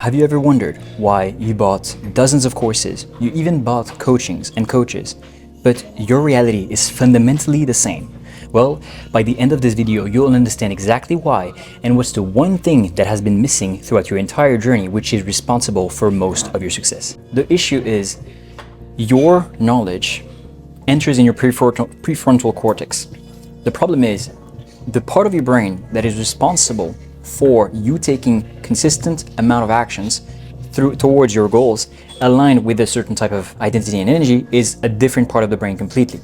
Have you ever wondered why you bought dozens of courses, you even bought coachings and coaches, but your reality is fundamentally the same? Well, by the end of this video, you'll understand exactly why and what's the one thing that has been missing throughout your entire journey, which is responsible for most of your success. The issue is your knowledge enters in your prefrontal cortex. The problem is the part of your brain that is responsible for you taking consistent amount of actions towards your goals aligned with a certain type of identity and energy is a different part of the brain completely.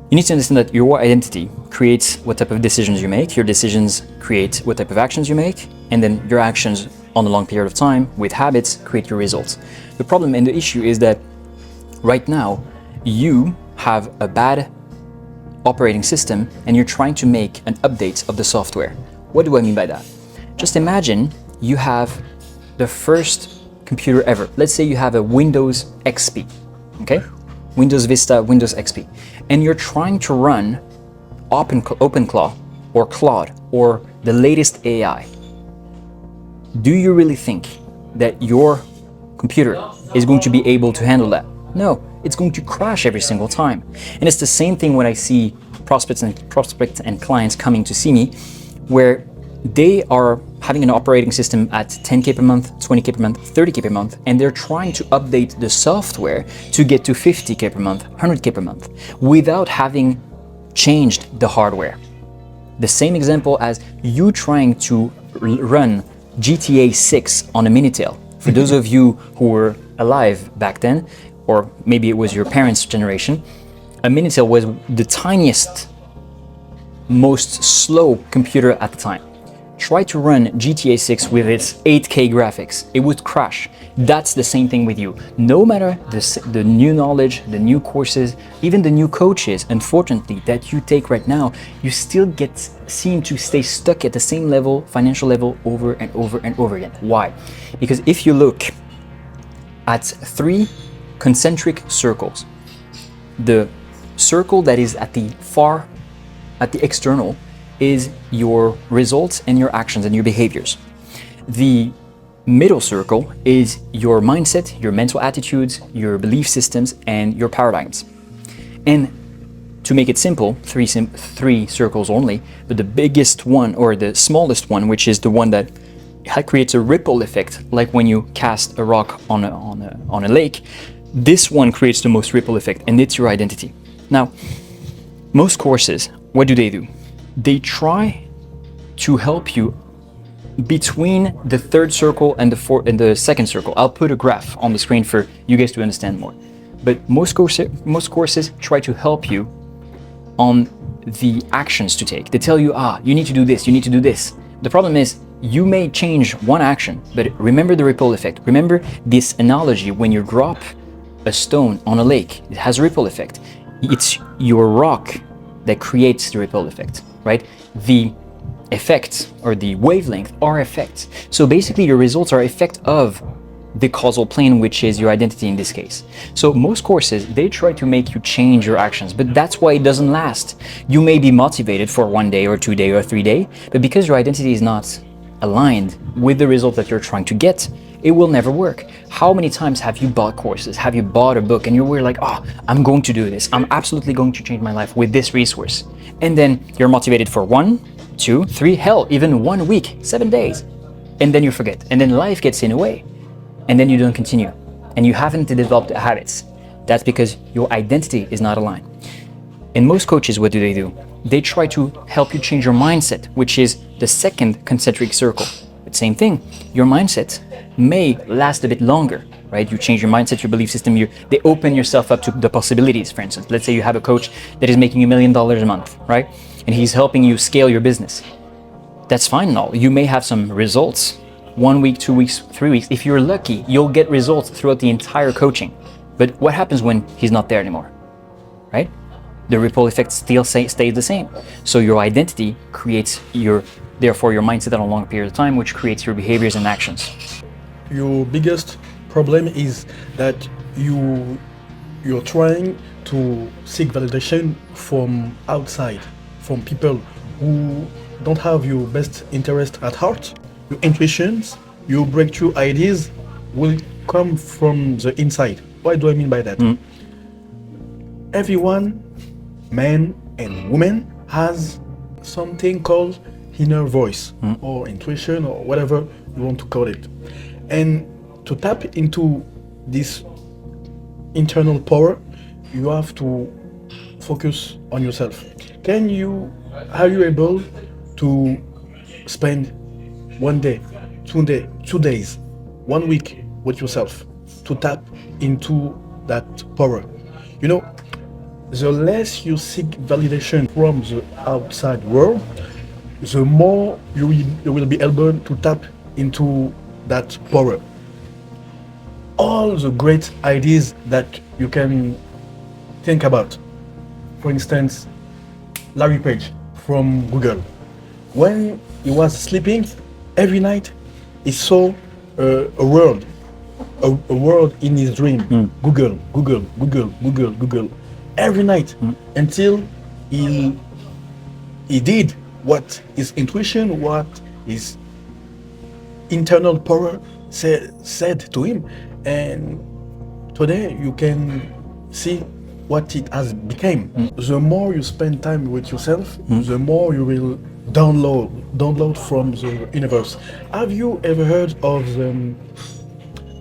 You need to understand that your identity creates what type of decisions you make, your decisions create what type of actions you make, and then your actions on a long period of time with habits create your results. The problem and the issue is that right now you have a bad operating system and you're trying to make an update of the software. What do I mean by that? Just imagine you have the first computer ever. Let's say you have a Windows XP, okay? Windows Vista, Windows XP. And you're trying to run OpenClaw or Claude or the latest AI. Do you really think that your computer is going to be able to handle that? No, it's going to crash every single time. And it's the same thing when I see prospects and clients coming to see me, where they are having an operating system at 10K per month, 20K per month, 30K per month, and they're trying to update the software to get to 50K per month, 100K per month, without having changed the hardware. The same example as you trying to run GTA 6 on a Minitel. For those of you who were alive back then, or maybe it was your parents' generation, a Minitel was the tiniest, most slow computer at the time. Try to run GTA 6 with its 8K graphics, it would crash. That's the same thing with you. No matter the new knowledge, the new courses, even the new coaches, unfortunately, that you take right now, you still seem to stay stuck at the same level, financial level, over and over and over again. Why? Because if you look at 3 concentric circles, the circle that is at the external is your results and your actions and your behaviors. The middle circle is your mindset, your mental attitudes, your belief systems, and your paradigms. And to make it simple, three circles only, but the biggest one or the smallest one, which is the one that creates a ripple effect, like when you cast a rock on a lake, this one creates the most ripple effect, and it's your identity. Now, most courses, what do? They try to help you between the third circle and the second circle. I'll put a graph on the screen for you guys to understand more. But most courses try to help you on the actions to take. They tell you, you need to do this, you need to do this. The problem is, you may change one action, but remember the ripple effect. Remember this analogy when you drop a stone on a lake, it has a ripple effect. It's your rock that creates the ripple effect, right? The effect or the wavelength are effects. So basically your results are effect of the causal plane, which is your identity in this case. So most courses, they try to make you change your actions, but that's why it doesn't last. You may be motivated for 1 day or 2 day or 3 day, but because your identity is not aligned with the result that you're trying to get, it will never work. How many times have you bought courses? Have you bought a book and you were like, I'm going to do this. I'm absolutely going to change my life with this resource. And then you're motivated for 1, 2, 3, hell, even 1 week, 7 days. And then you forget. And then life gets in the way. And then you don't continue. And you haven't developed the habits. That's because your identity is not aligned. And most coaches, what do? They try to help you change your mindset, which is the second concentric circle. But same thing, your mindset may last a bit longer, right? You change your mindset, your belief system, they open yourself up to the possibilities. For instance, let's say you have a coach that is making $1 million a month, right? And he's helping you scale your business. That's fine and all. You may have some results, 1 week, 2 weeks, 3 weeks. If you're lucky, you'll get results throughout the entire coaching. But what happens when he's not there anymore, right? The ripple effect still stays the same. So your identity creates therefore your mindset on a long period of time, which creates your behaviors and actions. Your biggest problem is that you're trying to seek validation from outside, from people who don't have your best interest at heart. Your intuitions Your breakthrough ideas will come from the inside. What do I mean by that? Everyone, man and woman, has something called inner voice or intuition or whatever you want to call it. And to tap into this internal power, you have to focus on yourself. Are you able to spend 1 day, 2 days, 1 week with yourself to tap into that power? You know, the less you seek validation from the outside world, the more you will be able to tap into that power. All the great ideas that you can think about. For instance, Larry Page from Google. When he was sleeping, every night he saw a world in his dream. Google, Google, Google, Google, Google. Every night until he did what his intuition, what his internal power said to him. And today you can see what it has become. The more you spend time with yourself, the more you will download from the universe. Have you ever heard of the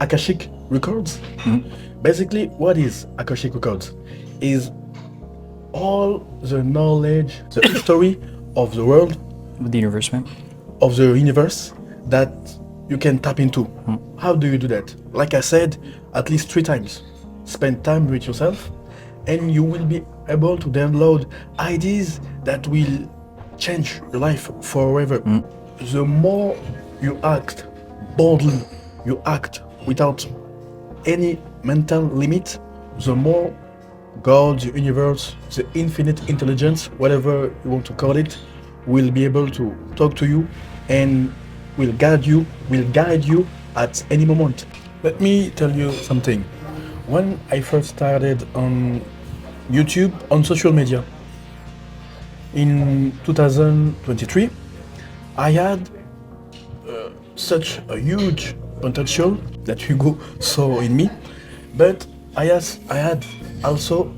Akashic records? Basically, what is Akashic records? Is all the knowledge, the history of the world, The universe, man. of the universe that you can tap into. How do you do that? Like I said, at least 3 times. Spend time with yourself, and you will be able to download ideas that will change your life forever. The more you act boldly, you act without any mental limit, the more God, the universe, the infinite intelligence, whatever you want to call it, will be able to talk to you and will guide you at any moment. Let me tell you something. When I first started on YouTube, on social media, in 2023, I had such a huge potential that Hugo saw in me, but I had also,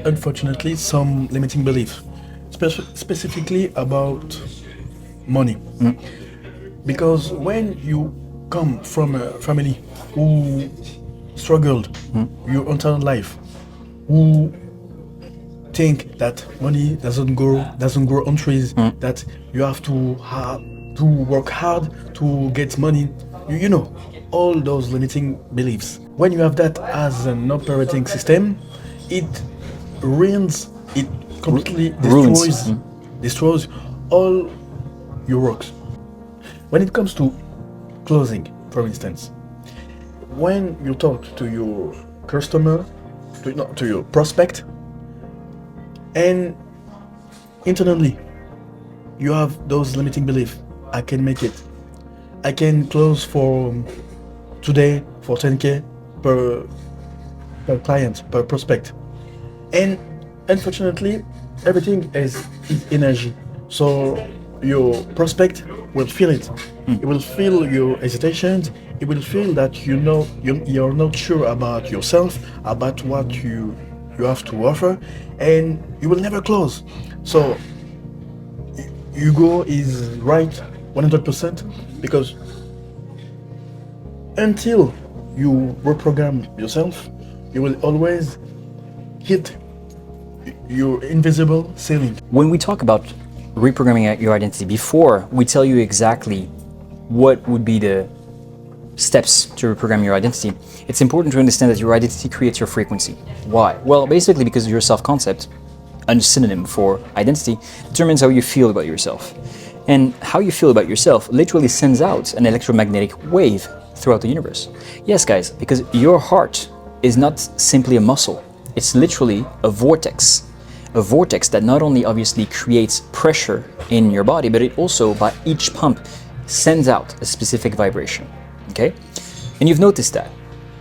unfortunately, some limiting beliefs, specifically about money. Because when you come from a family who struggled your entire life, who think that money doesn't grow on trees, that you have to work hard to get money, you know, all those limiting beliefs. When you have that as an operating system, it completely destroys all your works. When it comes to closing, for instance, when you talk to your customer, to your prospect, and internally you have those limiting beliefs. I can make it. I can close for today for 10K per client, per prospect. And unfortunately, everything is energy. So your prospect will feel it. It will feel your hesitations. It will feel that you're not sure about yourself, about what you have to offer, and you will never close. So Hugo is right 100%, because until you reprogram yourself, you will always hit your invisible ceiling. When we talk about reprogramming your identity, before we tell you exactly what would be the steps to reprogram your identity, it's important to understand that your identity creates your frequency. Why? Well, basically because your self-concept, a synonym for identity, determines how you feel about yourself. And how you feel about yourself literally sends out an electromagnetic wave throughout the universe. Yes, guys, because your heart is not simply a muscle. It's literally a vortex. A vortex that not only obviously creates pressure in your body, but it also, by each pump, sends out a specific vibration. Okay? And you've noticed that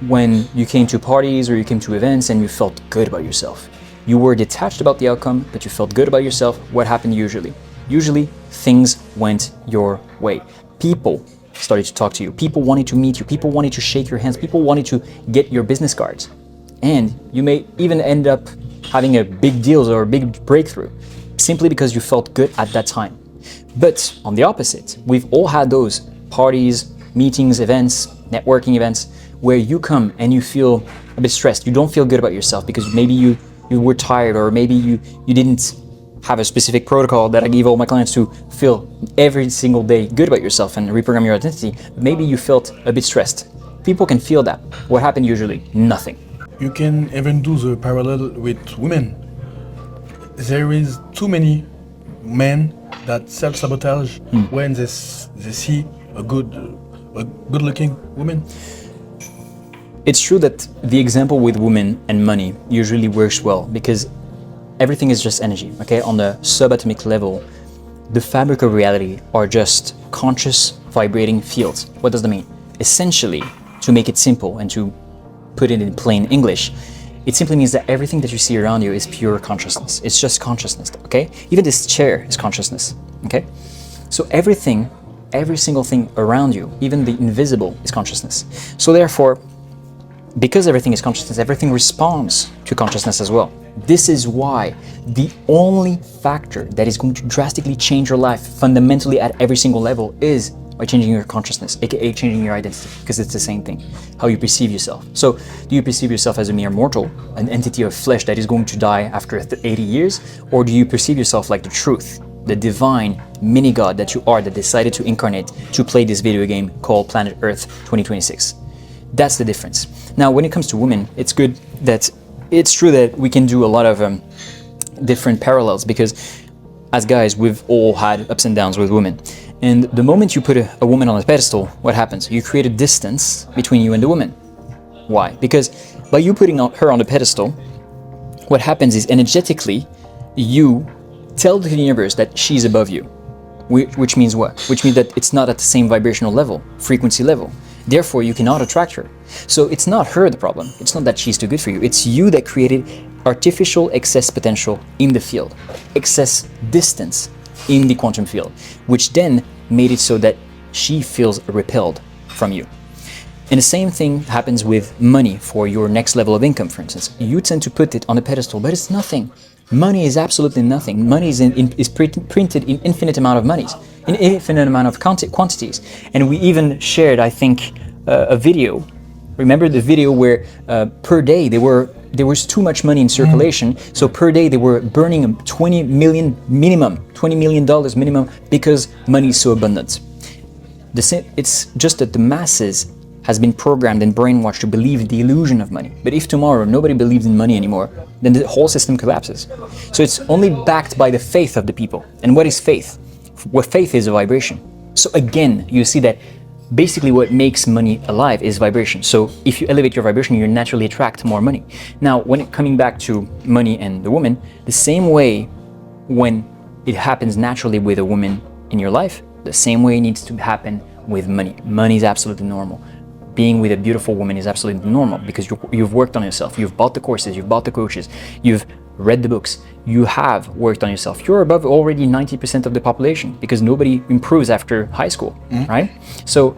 when you came to parties or you came to events and you felt good about yourself. You were detached about the outcome, but you felt good about yourself. What happened usually? Usually, things went your way. People started to talk to you. People wanted to meet you. People wanted to shake your hands. People wanted to get your business cards. And you may even end up having a big deal or a big breakthrough simply because you felt good at that time. But on the opposite, we've all had those parties, meetings, events, networking events where you come and you feel a bit stressed. You don't feel good about yourself because maybe you were tired, or maybe you didn't have a specific protocol that I give all my clients to feel every single day good about yourself and reprogram your identity. Maybe you felt a bit stressed. People can feel that. What happened usually? Nothing. You can even do the parallel with women. There is too many men that self-sabotage when they see a good-looking woman. It's true that the example with women and money usually works well because everything is just energy, okay? On the subatomic level, the fabric of reality are just conscious vibrating fields. What does that mean? Essentially, to make it simple and to put it in plain English, it simply means that everything that you see around you is pure consciousness. It's just consciousness, okay? Even this chair is consciousness, okay? So everything, every single thing around you, even the invisible, is consciousness. So therefore, because everything is consciousness, everything responds to consciousness as well. This is why the only factor that is going to drastically change your life fundamentally at every single level is by changing your consciousness, aka changing your identity, because it's the same thing, how you perceive yourself. So do you perceive yourself as a mere mortal, an entity of flesh that is going to die after 80 years? Or do you perceive yourself like the truth, the divine mini-god that you are, that decided to incarnate to play this video game called Planet Earth 2026? That's the difference. Now, when it comes to women, it's good that it's true that we can do a lot of different parallels, because as guys, we've all had ups and downs with women. And the moment you put a woman on a pedestal, what happens? You create a distance between you and the woman. Why? Because by you putting her on the pedestal, what happens is energetically, you tell the universe that she's above you. Which means what? Which means that it's not at the same vibrational level, frequency level. Therefore, you cannot attract her. So it's not her the problem. It's not that she's too good for you. It's you that created artificial excess potential in the field, excess distance in the quantum field, which then made it so that she feels repelled from you. And the same thing happens with money for your next level of income, for instance. You tend to put it on a pedestal, but it's nothing. Money is absolutely nothing. Money is printed in infinite amount of monies, in infinite amount of quantities. And we even shared, I think, a video. Remember the video where per day there was too much money in circulation, so per day they were burning $20 million minimum because money is so abundant. It's just that the masses has been programmed and brainwashed to believe in the illusion of money. But if tomorrow nobody believes in money anymore, then the whole system collapses. So it's only backed by the faith of the people. And what is faith? What faith is a vibration. So again, you see that basically what makes money alive is vibration. So if you elevate your vibration, you naturally attract more money. Now, coming back to money and the woman, the same way when it happens naturally with a woman in your life, the same way it needs to happen with money. Money is absolutely normal. Being with a beautiful woman is absolutely normal because you've worked on yourself. You've bought the courses, you've bought the coaches, you've read the books, you have worked on yourself. You're above already 90% of the population because nobody improves after high school, right? So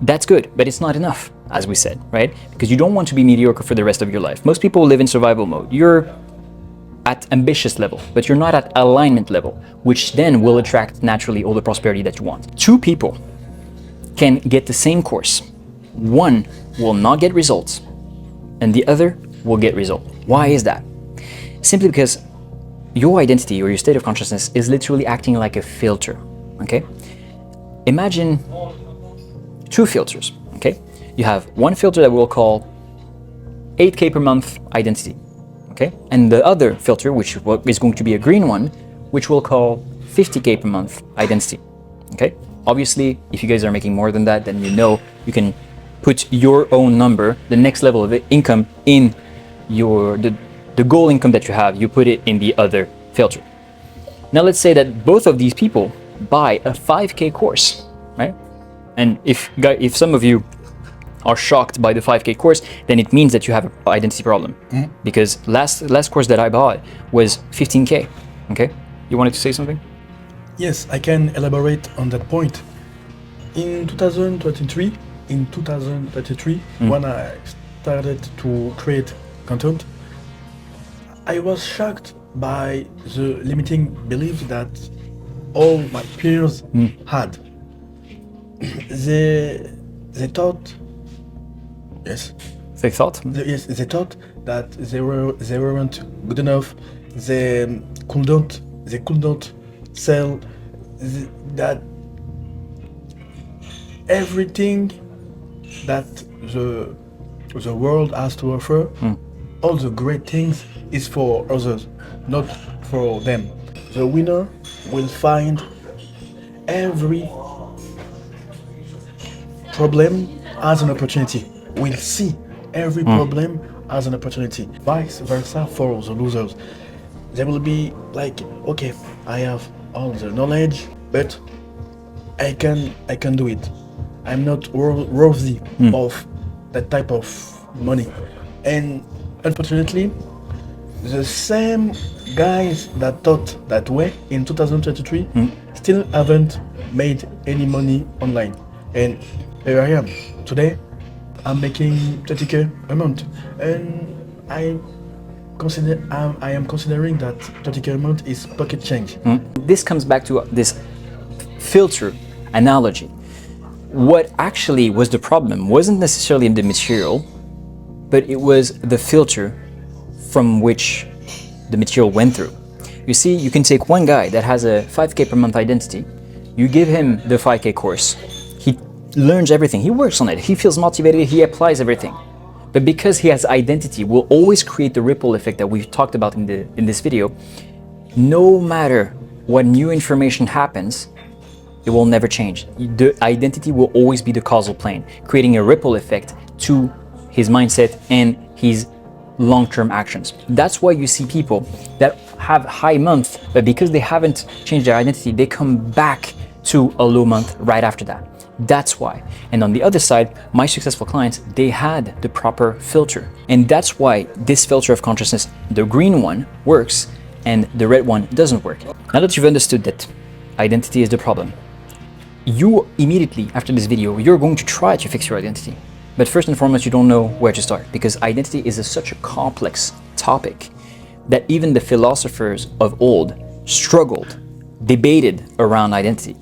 that's good, but it's not enough, as we said, right? Because you don't want to be mediocre for the rest of your life. Most people live in survival mode. You're at ambitious level, but you're not at alignment level, which then will attract naturally all the prosperity that you want. Two people can get the same course. One will not get results and the other will get result. Why is that? Simply because your identity or your state of consciousness is literally acting like a filter, okay? Imagine two filters, okay? You have one filter that we'll call 8K per month identity, okay? And the other filter, which is going to be a green one, which we'll call 50K per month identity, okay? Obviously, if you guys are making more than that, then you know you can put your own number, the next level of income in the goal income that you have, you put it in the other filter. Now let's say that both of these people buy a 5K course, right? And if some of you are shocked by the 5K course, then it means that you have an identity problem. Because last course that I bought was 15K, okay? You wanted to say something? Yes, I can elaborate on that point. in 2023, when I started to create content, I was shocked by the limiting beliefs that all my peers had. They thought, yes, They thought? yes, they thought that they weren't good enough. They couldn't sell that everything that the world has to offer. All the great things is for others, not for them. The winner will find every problem as an opportunity. Will see every problem as an opportunity. Vice versa for the losers. They will be like, okay, I have all the knowledge, but I can do it. I'm not worthy of that type of money. And unfortunately, the same guys that thought that way in 2023 still haven't made any money online. And here I am. Today, I'm making 30K a month. And I am considering that 30K a month is pocket change. This comes back to this filter analogy. What actually was the problem wasn't necessarily in the material, but it was the filter from which the material went through. You see, you can take one guy that has a 5K per month identity, you give him the 5K course, he learns everything, he works on it, he feels motivated, he applies everything. But because he has identity, will always create the ripple effect that we've talked about in this video. No matter what new information happens, it will never change. The identity will always be the causal plane, creating a ripple effect to his mindset and his long-term actions. That's why you see people that have high month, but because they haven't changed their identity, they come back to a low month right after that. That's why. And on the other side, my successful clients, they had the proper filter. And that's why this filter of consciousness, the green one, works and the red one doesn't work. Now that you've understood that identity is the problem, you immediately after this video, you're going to try to fix your identity. But first and foremost, you don't know where to start because identity is such a complex topic that even the philosophers of old struggled, debated around identity.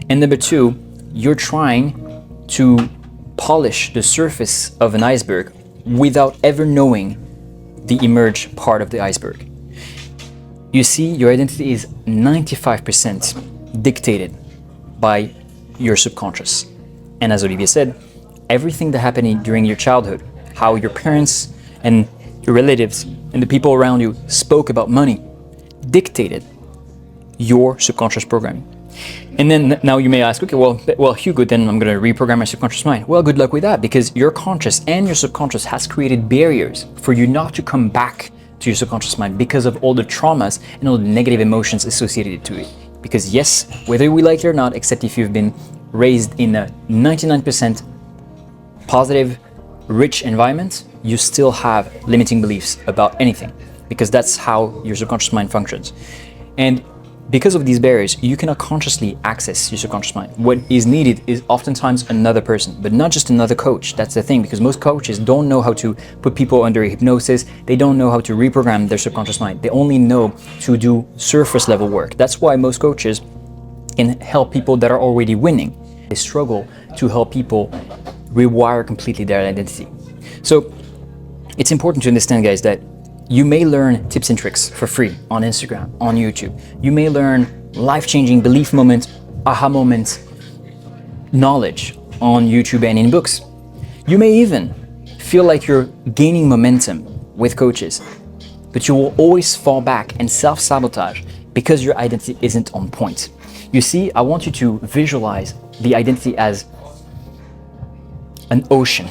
And number two, you're trying to polish the surface of an iceberg without ever knowing the emerged part of the iceberg. You see, your identity is 95% dictated by your subconscious. And as Olivier said, everything that happened during your childhood, how your parents and your relatives and the people around you spoke about money, dictated your subconscious programming. And then now you may ask, okay, well, Hugo, then I'm going to reprogram my subconscious mind. Well, good luck with that because your conscious and your subconscious has created barriers for you not to come back to your subconscious mind because of all the traumas and all the negative emotions associated to it. Because yes, whether we like it or not, except if you've been raised in a 99% positive, rich environment, you still have limiting beliefs about anything because that's how your subconscious mind functions. And because of these barriers, you cannot consciously access your subconscious mind. What is needed is oftentimes another person, but not just another coach. That's the thing, because most coaches don't know how to put people under hypnosis. They don't know how to reprogram their subconscious mind. They only know to do surface level work. That's why most coaches can help people that are already winning. They struggle to help people rewire completely their identity. So it's important to understand, guys, that you may learn tips and tricks for free on Instagram, on YouTube. You may learn life-changing belief moments, aha moments, knowledge on YouTube and in books. You may even feel like you're gaining momentum with coaches, but you will always fall back and self-sabotage because your identity isn't on point. You see, I want you to visualize the identity as an ocean.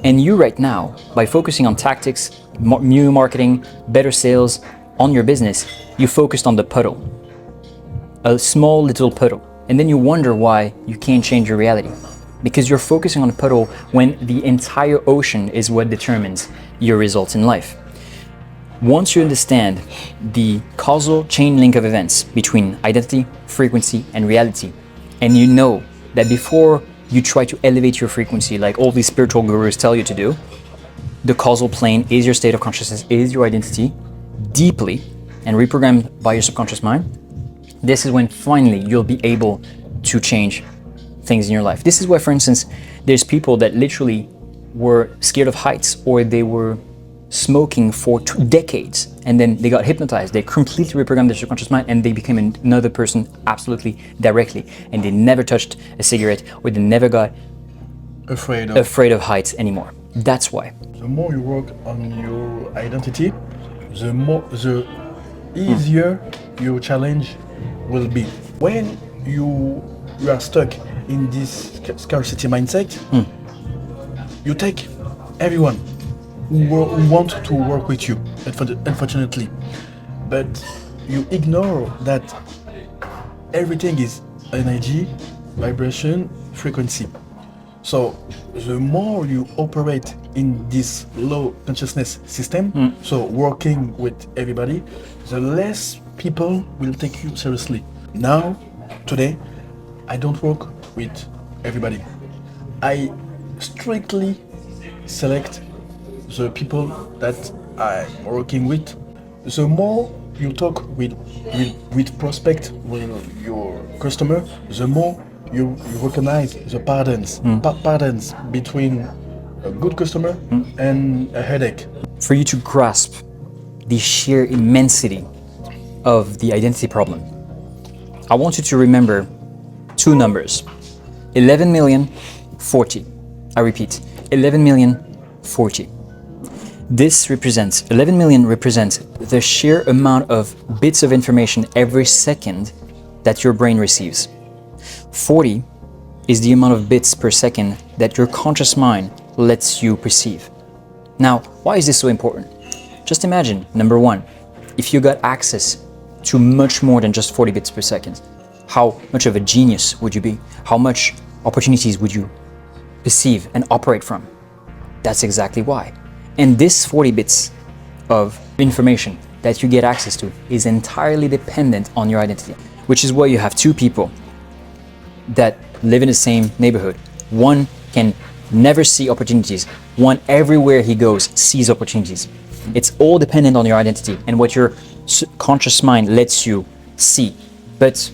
And you right now, by focusing on tactics, new marketing, better sales on your business, you focused on the puddle, a small little puddle. And then you wonder why you can't change your reality. Because you're focusing on a puddle when the entire ocean is what determines your results in life. Once you understand the causal chain link of events between identity, frequency, and reality, and you know that before you try to elevate your frequency like all these spiritual gurus tell you to do, the causal plane is your state of consciousness, is your identity, deeply and reprogrammed by your subconscious mind, this is when finally you'll be able to change things in your life. This is why, for instance, there's people that literally were scared of heights, or they were smoking for decades, and then they got hypnotized. They completely reprogrammed their subconscious mind and they became another person absolutely directly, and they never touched a cigarette, or they never got afraid of heights anymore. That's why. The more you work on your identity, the easier your challenge will be. When you are stuck in this scarcity mindset, you take everyone who want to work with you, unfortunately, but you ignore that everything is energy, vibration, frequency. So the more you operate in this low consciousness system, so working with everybody, the less people will take you seriously. Now, today, I don't work with everybody. I strictly select the people that I'm working with. The more you talk with prospect, with your customer, the more you recognize the patterns between a good customer and a headache. For you to grasp the sheer immensity of the identity problem, I want you to remember two numbers: 11 million, 40. I repeat, 11 million, 40. This represents, 11 million represents the sheer amount of bits of information every second that your brain receives. 40 is the amount of bits per second that your conscious mind lets you perceive. Now, why is this so important? Just imagine, number one, if you got access to much more than just 40 bits per second, how much of a genius would you be? How much opportunities would you perceive and operate from? That's exactly why. And this 40 bits of information that you get access to is entirely dependent on your identity, which is why you have two people that live in the same neighborhood. One can never see opportunities. One, everywhere he goes, sees opportunities. It's all dependent on your identity and what your conscious mind lets you see. But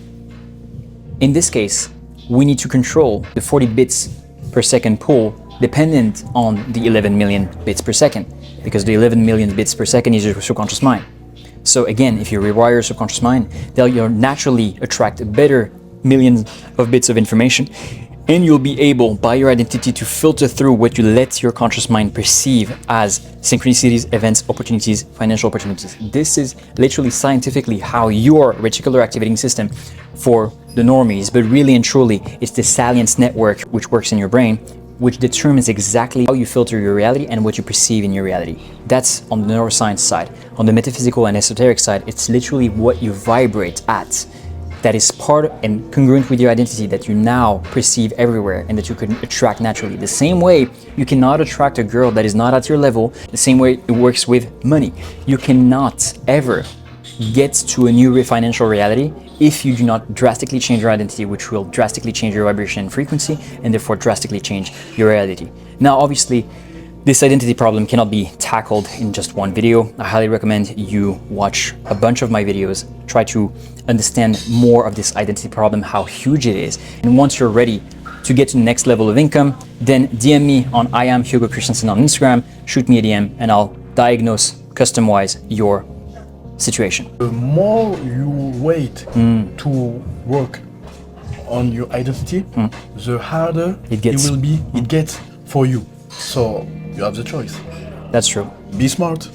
in this case, we need to control the 40 bits per second pool dependent on the 11 million bits per second, because the 11 million bits per second is your subconscious mind. So again, if you rewire your subconscious mind, then you'll naturally attract better millions of bits of information, and you'll be able, by your identity, to filter through what you let your conscious mind perceive as synchronicities, events, opportunities, financial opportunities. This is literally scientifically how your reticular activating system for the normies, but really and truly, it's the salience network which works in your brain, which determines exactly how you filter your reality and what you perceive in your reality. That's on the neuroscience side. On the metaphysical and esoteric side, it's literally what you vibrate at that is part and congruent with your identity that you now perceive everywhere and that you can attract naturally. The same way you cannot attract a girl that is not at your level, the same way it works with money. You cannot ever get to a new financial reality if you do not drastically change your identity, which will drastically change your vibration and frequency, and therefore drastically change your reality. Now, obviously, this identity problem cannot be tackled in just one video. I highly recommend you watch a bunch of my videos, try to understand more of this identity problem, how huge it is. And once you're ready to get to the next level of income, then DM me on I am Hugo Christensen on Instagram, shoot me a DM, and I'll diagnose custom-wise your situation. The more you wait to work on your identity, the harder it gets for you. So you have the choice. That's true. Be smart.